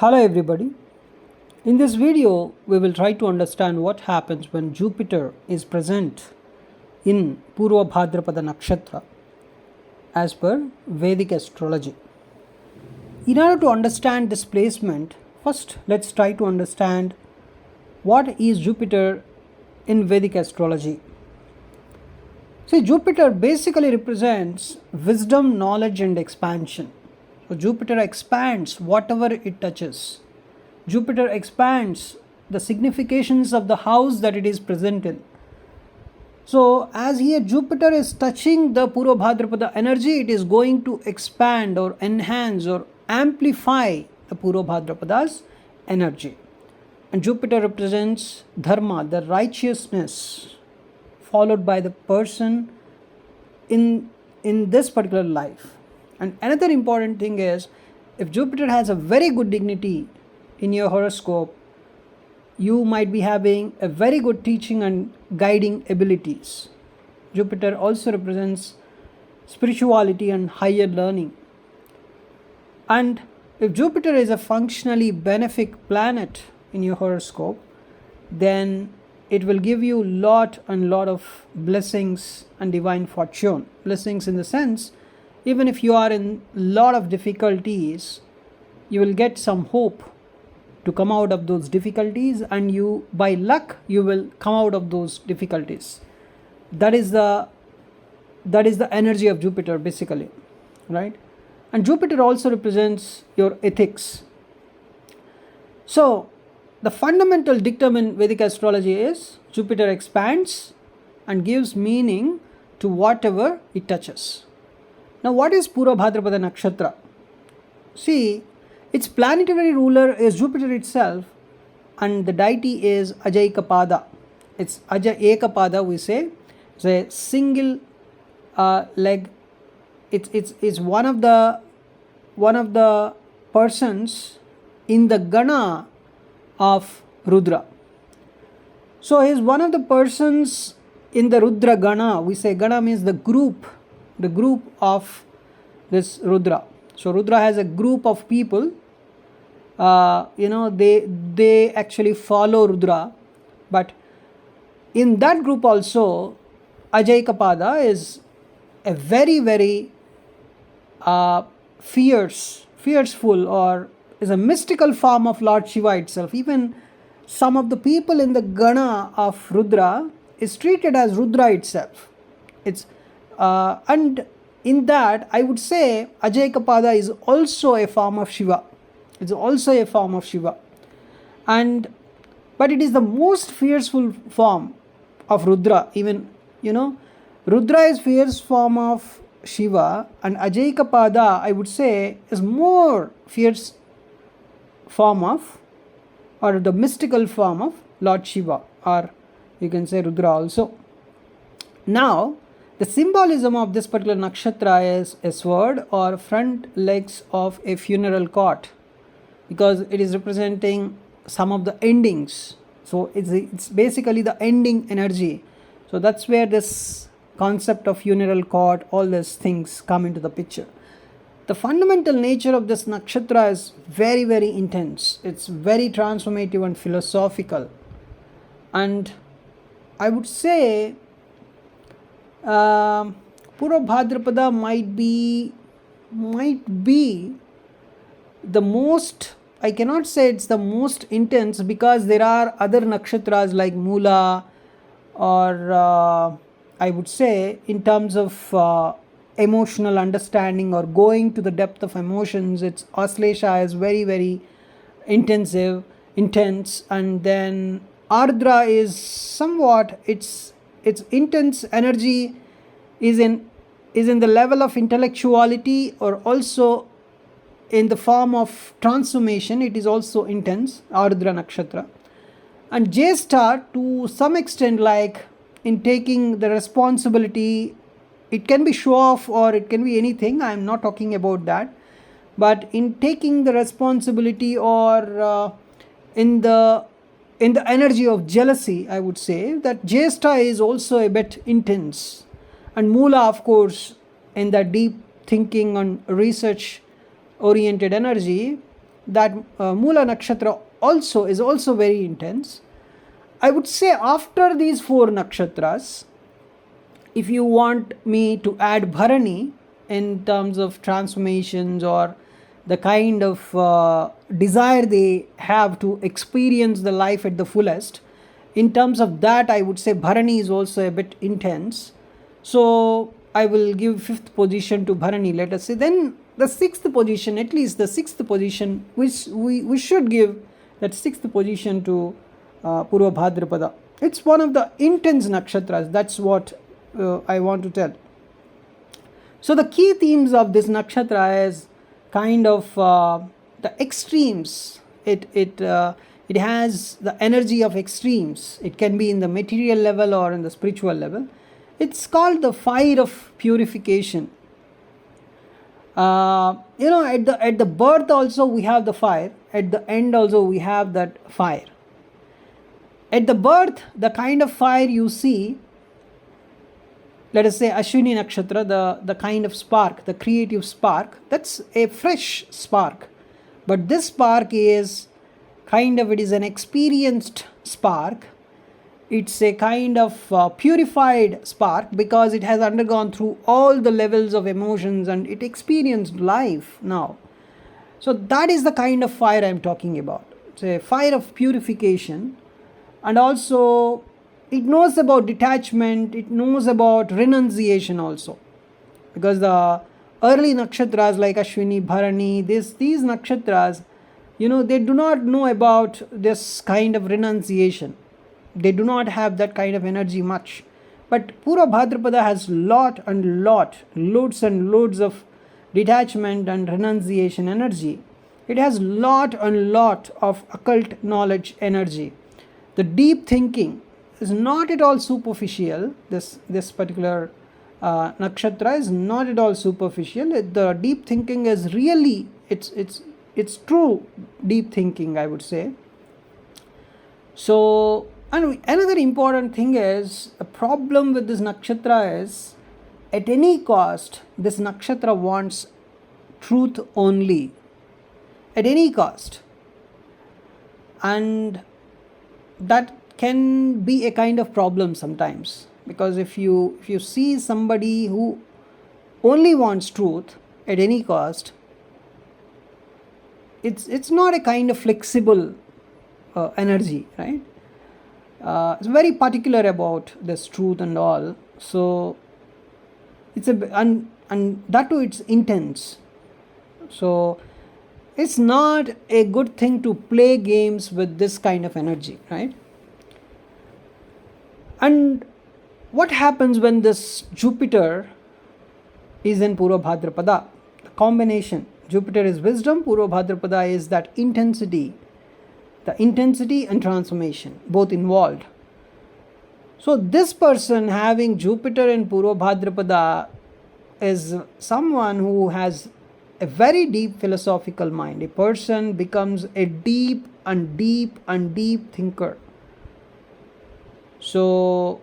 Hello everybody. In this video, we will try to understand what happens when Jupiter is present in Purvabhadrapada nakshatra as per Vedic astrology. In order to understand this placement, first let's try to understand what is Jupiter in Vedic astrology. See, Jupiter basically represents wisdom, knowledge and expansion. So Jupiter expands whatever it touches. Jupiter expands the significations of the house that it is present in. So as here Jupiter is touching the Purvabhadrapada energy, it is going to expand or enhance or amplify the Purvabhadrapada's energy. And Jupiter represents dharma, the righteousness, followed by the person in this particular life. And another important thing is, if Jupiter has a very good dignity in your horoscope, you might be having a very good teaching and guiding abilities. Jupiter also represents spirituality and higher learning. And if Jupiter is a functionally benefic planet in your horoscope, then it will give you lot of blessings and divine fortune. Blessings in the sense, even if you are in lot of difficulties, you will get some hope to come out of those difficulties, and you, by luck, you will come out of those difficulties. That is the energy of Jupiter basically, right? And Jupiter also represents your ethics. So the fundamental dictum in Vedic astrology is Jupiter expands and gives meaning to whatever it touches. Now, what is Purvabhadrapada nakshatra? See, its planetary ruler is Jupiter itself, and the deity is Ajayikapada. It's Ajayikapada, we say. It's a single leg. It's one of the persons in the Gana of Rudra. So he is one of the persons in the Rudra Gana. We say Gana means the group of this Rudra. So Rudra has a group of people. They actually follow Rudra, but in that group also Ajayikapada is a very fearful, or is a mystical form of Lord Shiva itself. Even some of the people in the Gana of Rudra is treated as Rudra itself. And in that, I would say Ajayikapada is also a form of Shiva. It's also a form of Shiva. But it is the most fearful form of Rudra. Even, Rudra is fierce form of Shiva, and Ajayikapada, I would say, is more fierce form of, or the mystical form of Lord Shiva, or you can say Rudra also. Now, the symbolism of this particular nakshatra is a sword or front legs of a funeral cart, because it is representing some of the endings. So it's basically the ending energy. So that's where this concept of funeral cart, all these things come into the picture. The fundamental nature of this nakshatra is very intense. It's very transformative and philosophical. And I would say Purvabhadrapada might be the most, I cannot say it's the most intense, because there are other nakshatras like Mula, or I would say in terms of emotional understanding or going to the depth of emotions, its Aslesha is very intense, and then Ardra is somewhat, its intense energy is in the level of intellectuality, or also in the form of transformation. It is also intense, Ardra nakshatra. And Jyeshtha, to some extent, like in taking the responsibility, it can be show off or it can be anything. I am not talking about that. But in taking the responsibility, or in the energy of jealousy, I would say that Jyeshtha is also a bit intense. And Mula, of course, in that deep thinking and research oriented energy, that Mula nakshatra also is also very intense. I would say after these 4 nakshatras, if you want me to add Bharani in terms of transformations or the kind of desire they have to experience the life at the fullest, in terms of that I would say Bharani is also a bit intense. So I will give 5th position to Bharani, let us say. Then the 6th position, at least the 6th position, which we should give that 6th position to Purvabhadrapada. It's one of the intense nakshatras, that's what I want to tell. So the key themes of this nakshatra is kind of the extremes. It has the energy of extremes. It can be in the material level or in the spiritual level. It's called the fire of purification. At the birth also we have the fire. At the end also we have that fire. At the birth, the kind of fire you see, let us say Ashwini nakshatra, the kind of spark, the creative spark, that's a fresh spark. But this spark is it is an experienced spark. It's a kind of purified spark because it has undergone through all the levels of emotions and it experienced life now. So that is the kind of fire I am talking about. It's a fire of purification. And also it knows about detachment, it knows about renunciation also. Because the early nakshatras like Ashwini, Bharani, these nakshatras, they do not know about this kind of renunciation. They do not have that kind of energy much. But Purvabhadrapada has loads and loads of detachment and renunciation energy. It has lot of occult knowledge energy. The deep thinking is not at all superficial. This particular nakshatra is not at all superficial. The deep thinking is really, it's true deep thinking, I would say. So, and another important thing is, a problem with this nakshatra is, at any cost, this nakshatra wants truth only. At any cost. And that can be a kind of problem sometimes, because if you see somebody who only wants truth at any cost, it's not a kind of flexible energy, right? It's very particular about this truth and all. So it's and that too it's intense. So it's not a good thing to play games with this kind of energy, right? And what happens when this Jupiter is in Purvabhadrapada? The combination, Jupiter is wisdom, Purvabhadrapada is that intensity, the intensity and transformation, both involved. So this person having Jupiter in Purvabhadrapada is someone who has a very deep philosophical mind. A person becomes a deep thinker. So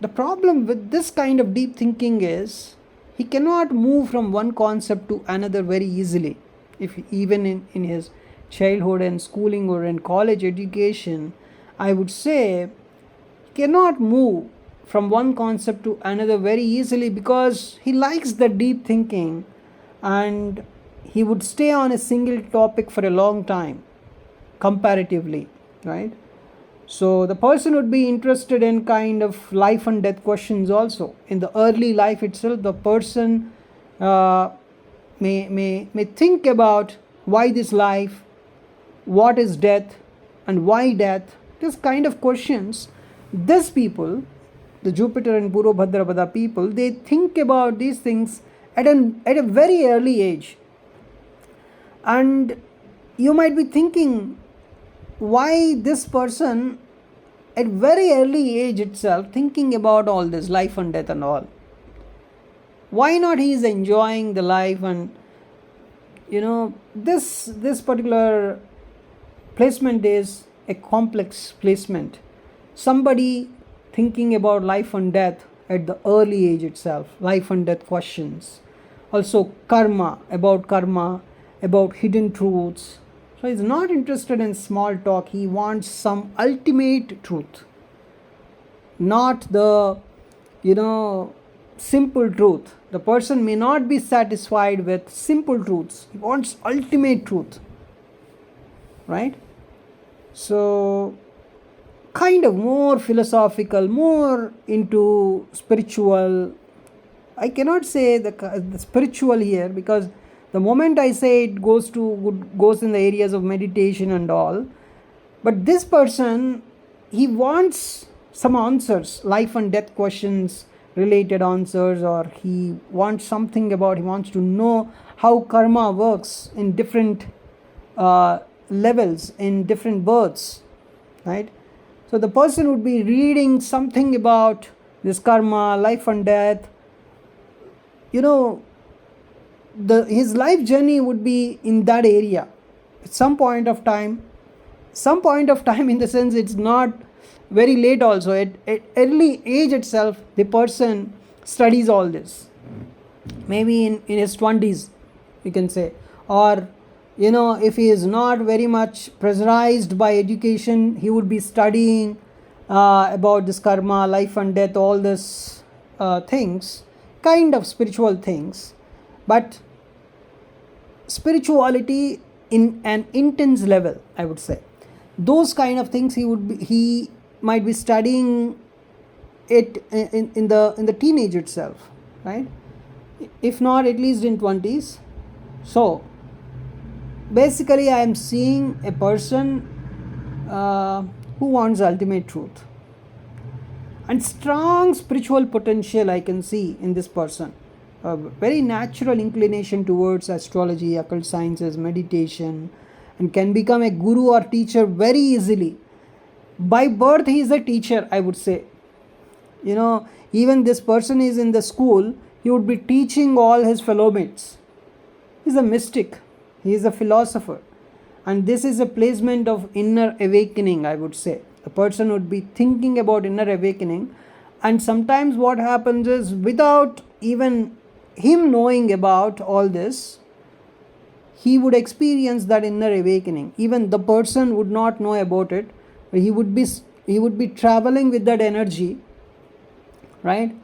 the problem with this kind of deep thinking is he cannot move from one concept to another very easily. If even in his childhood and schooling or in college education, I would say he cannot move from one concept to another very easily because he likes the deep thinking and he would stay on a single topic for a long time comparatively, right? So the person would be interested in kind of life and death questions also. In the early life itself, the person may think about why this life, what is death, and why death. This kind of questions, these people, the Jupiter and Purvabhadrapada people, they think about these things at a very early age. And you might be thinking, why this person at very early age itself thinking about all this life and death and all? Why not he is enjoying the life? And this particular placement is a complex placement. Somebody thinking about life and death at the early age itself, life and death questions. Also karma, about hidden truths, So he's not interested in small talk. He wants some ultimate truth, not the, simple truth. The person may not be satisfied with simple truths. He wants ultimate truth, right? So kind of more philosophical, more into spiritual. I cannot say the spiritual here, because the moment I say it goes in the areas of meditation and all. But this person, he wants some answers, life and death questions related answers, or he wants he wants to know how karma works in different levels, in different births, right? So the person would be reading something about this karma, life and death. His life journey would be in that area at some point of time in the sense it's not very late also. At early age itself, the person studies all this, maybe in his 20s, you can say. Or if he is not very much pressurized by education, he would be studying about this karma, life and death, all this things, kind of spiritual things. But spirituality in an intense level, I would say, those kind of things he might be studying it in the teenage itself, right? If not at least in 20s. So basically I am seeing a person who wants ultimate truth, and strong spiritual potential I can see in this person. A very natural inclination towards astrology, occult sciences, meditation, and can become a guru or teacher very easily. By birth he is a teacher, I would say. Even this person is in the school, he would be teaching all his fellow mates. He is a mystic, he is a philosopher, and this is a placement of inner awakening, I would say. The person would be thinking about inner awakening, and sometimes what happens is, without even him knowing about all this, he would experience that inner awakening. Even the person would not know about it. He would be traveling with that energy, right?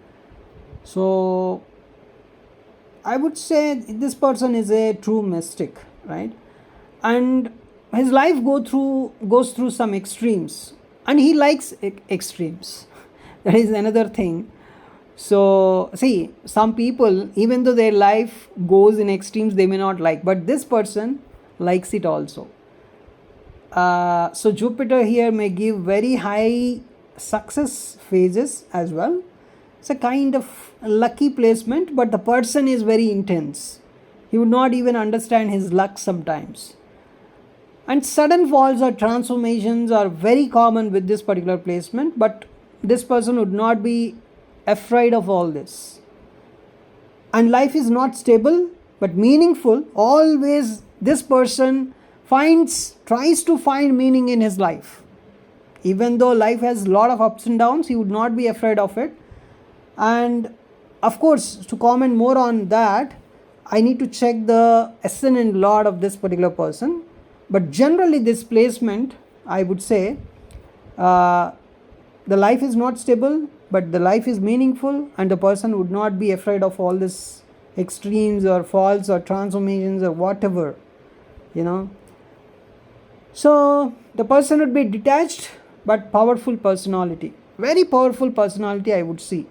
So I would say this person is a true mystic, right? And his life goes through some extremes, and he likes extremes. That is another thing. So see, some people, even though their life goes in extremes, they may not like, but this person likes it also. So Jupiter here may give very high success phases as well. It's a kind of lucky placement, but the person is very intense. He would not even understand his luck sometimes. And sudden falls or transformations are very common with this particular placement, but this person would not be afraid of all this. And life is not stable but meaningful. Always this person tries to find meaning in his life. Even though life has a lot of ups and downs, he would not be afraid of it. And of course, to comment more on that, I need to check the ascendant lord of this particular person. But generally this placement, I would say, the life is not stable, but the life is meaningful, and the person would not be afraid of all this extremes or falls or transformations or whatever, So the person would be detached but powerful personality, very powerful personality, I would see.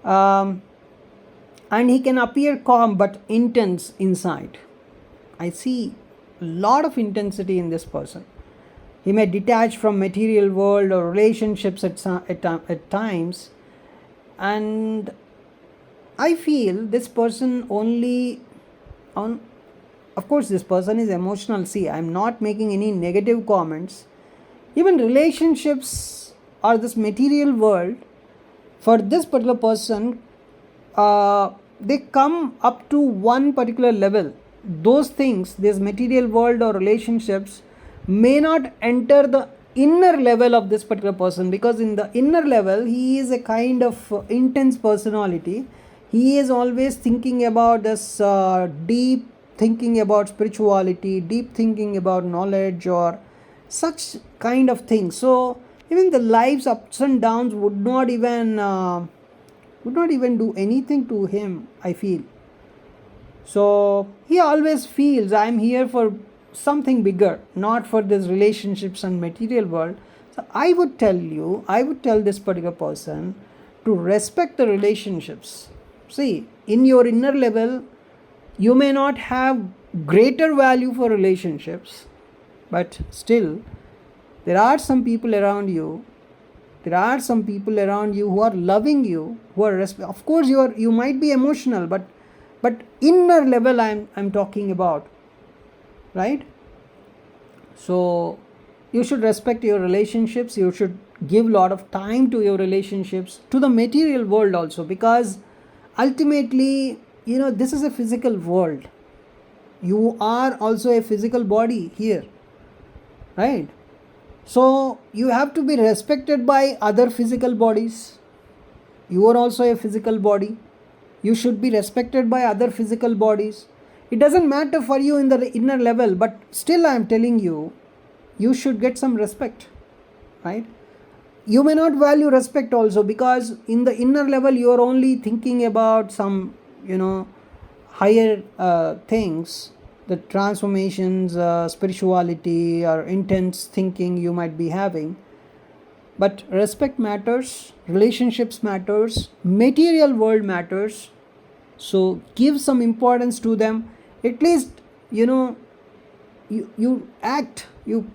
And he can appear calm but intense inside. I see a lot of intensity in this person. He may detach from material world or relationships at times, and I feel this person of course this person is emotional. See, I am not making any negative comments. Even relationships or this material world, for this particular person, they come up to one particular level. Those things, this material world or relationships, may not enter the inner level of this particular person, because in the inner level he is a kind of intense personality. He is always thinking about this deep thinking about spirituality, deep thinking about knowledge, or such kind of things. So even the life's ups and downs would not even do anything to him, I feel. So he always feels I'm here for something bigger, not for these relationships and material world. So I would tell this particular person to respect the relationships. See, in your inner level, you may not have greater value for relationships, but still, there are some people around you. There are some people around you who are loving you, who are of course you might be emotional, but inner level I'm talking about, right? So you should respect your relationships. You should give a lot of time to your relationships, to the material world also, because ultimately, this is a physical world. You are also a physical body here, right? So you have to be respected by other physical bodies. You are also a physical body. You should be respected by other physical bodies. It doesn't matter for you in the inner level, but still I am telling you, you should get some respect, right? You may not value respect also, because in the inner level you are only thinking about some higher things, the transformations, spirituality, or intense thinking you might be having. But respect matters, relationships matters, material world matters. So give some importance to them. At least you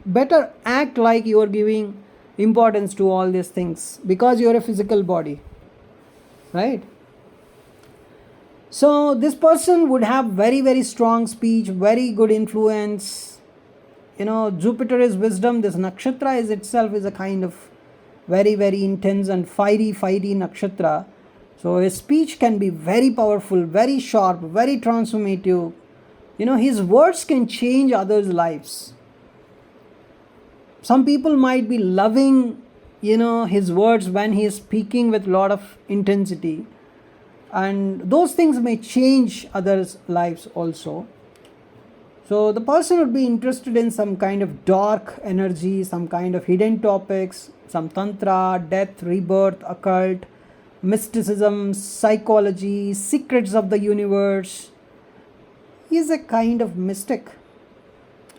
better act like you are giving importance to all these things, because you are a physical body, right? So this person would have very, very strong speech, very good influence. Jupiter is wisdom. This nakshatra is a kind of very, very intense and fiery nakshatra. So his speech can be very powerful, very sharp, very transformative. His words can change others' lives. Some people might be loving, his words when he is speaking with a lot of intensity. And those things may change others' lives also. So the person would be interested in some kind of dark energy, some kind of hidden topics, some tantra, death, rebirth, occult, mysticism, psychology, secrets of the universe. He is a kind of mystic.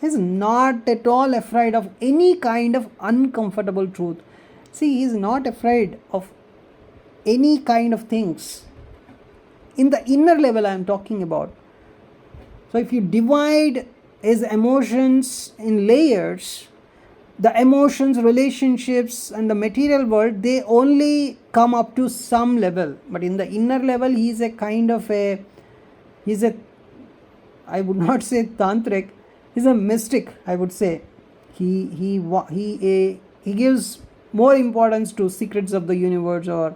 He is not at all afraid of any kind of uncomfortable truth. See, he is not afraid of any kind of things. In the inner level I am talking about. So if you divide his emotions in layers, the emotions, relationships, and the material world, they only come up to some level. But in the inner level, he is a kind of I would not say tantric, he's a mystic, I would say. He gives more importance to secrets of the universe, or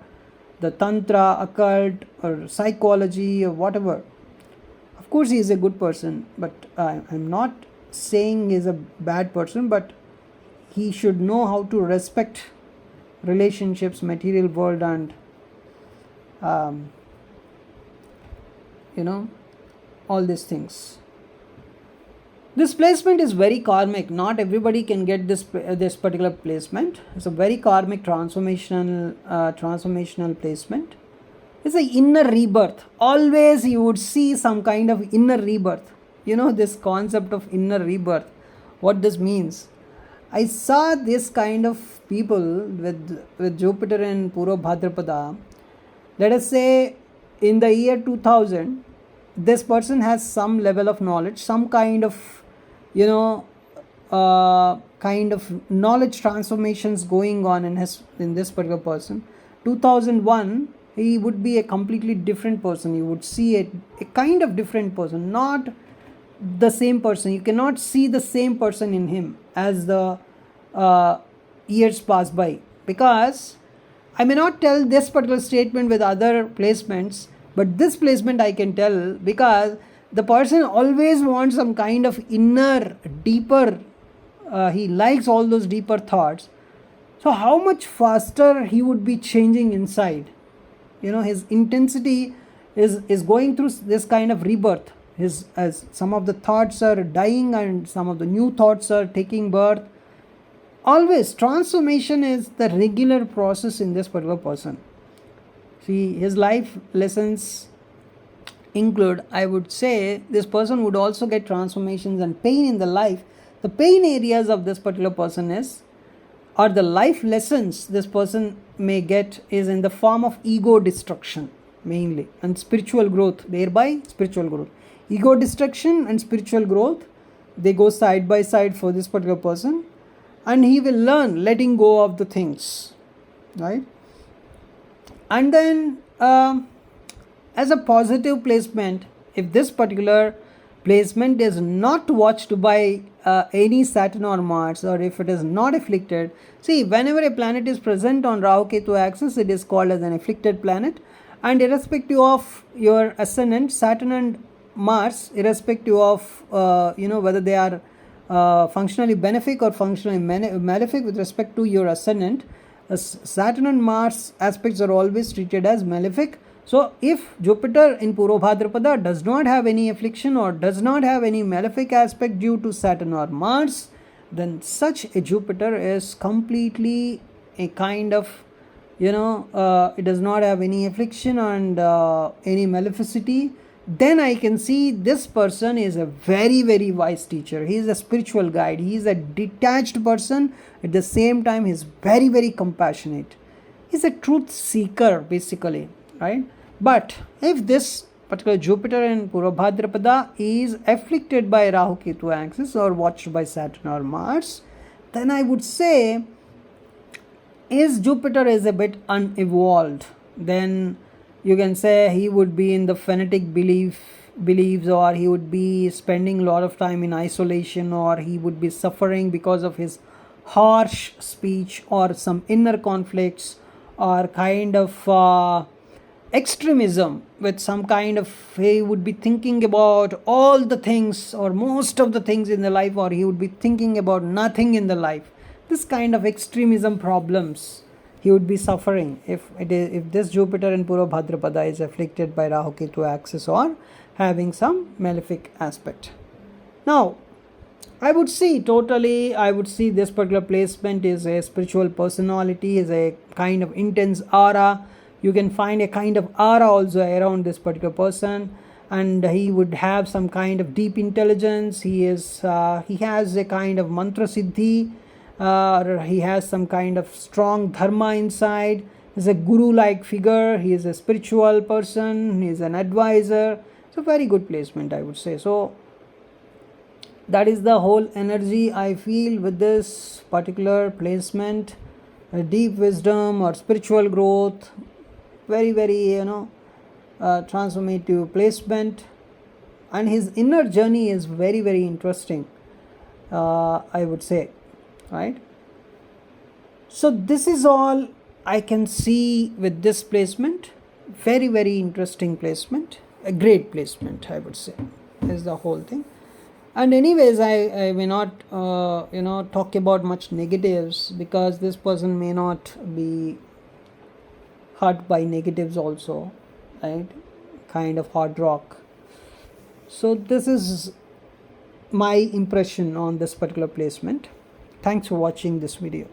the tantra, occult, or psychology, or whatever. Of course he is a good person, but I'm not saying he's a bad person, but he should know how to respect relationships, material world, and all these things. This placement is very karmic. Not everybody can get this particular placement. It's a very karmic transformational placement. It's an inner rebirth. Always you would see some kind of inner rebirth. This concept of inner rebirth, what this means. I saw this kind of people with Jupiter and Purvabhadrapada. Let us say in the year 2000, this person has some level of knowledge, some kind of knowledge transformations going on in this particular person. 2001, he would be a completely different person. You would see a kind of different person, not the same person. You cannot see the same person in him as the years pass by, because I may not tell this particular statement with other placements, but this placement I can tell, because the person always wants some kind of inner, deeper, he likes all those deeper thoughts. So how much faster he would be changing inside. His intensity is going through this kind of rebirth. his, as some of the thoughts are dying and some of the new thoughts are taking birth. Always transformation is the regular process in this particular person. See, his life lessons include, I would say, this person would also get transformations and pain in the life. The pain areas of this particular person is, or the life lessons this person may get, is in the form of ego destruction mainly, and spiritual growth, thereby spiritual growth. Ego destruction and spiritual growth, they go side by side for this particular person, and he will learn letting go of the things, right? And then as a positive placement, if this particular placement is not watched by any Saturn or Mars, or if it is not afflicted, see, whenever a planet is present on Rahu Ketu axis, it is called as an afflicted planet. And irrespective of your ascendant, Saturn and Mars, irrespective of whether they are functionally benefic or functionally malefic with respect to your ascendant, Saturn and Mars aspects are always treated as malefic. So if Jupiter in Purvabhadrapada does not have any affliction or does not have any malefic aspect due to Saturn or Mars, then such a Jupiter is completely a kind of, it does not have any affliction and any maleficity. Then I can see this person is a very, very wise teacher. He is a spiritual guide. He is a detached person. At the same time, he is very, very compassionate. He is a truth seeker, basically, right? But if this particular Jupiter in Purvabhadrapada is afflicted by Rahu Ketu axis or watched by Saturn or Mars, then I would say his Jupiter is a bit unevolved. Then you can say he would be in the fanatic beliefs, or he would be spending a lot of time in isolation, or he would be suffering because of his harsh speech or some inner conflicts, or kind of extremism with some kind of, he would be thinking about all the things or most of the things in the life, or he would be thinking about nothing in the life. This kind of extremism problems he would be suffering if this Jupiter in Purvabhadrapada is afflicted by Rahu Ketu axis or having some malefic aspect. Now, I would see this particular placement is a spiritual personality, is a kind of intense aura. You can find a kind of aura also around this particular person, and he would have some kind of deep intelligence. He has a kind of mantra siddhi. He has some kind of strong dharma inside. He's a guru-like figure. He is a spiritual person. He is an advisor. It's a very good placement, I would say. So that is the whole energy I feel with this particular placement. A deep wisdom or spiritual growth. Very, very, transformative placement. And his inner journey is very, very interesting, I would say. Right? So this is all I can see with this placement. Very, very interesting placement. A great placement, I would say, is the whole thing. And anyways, I may not talk about much negatives, because this person may not be hurt by negatives also, right? Kind of hard rock. So this is my impression on this particular placement. Thanks for watching this video.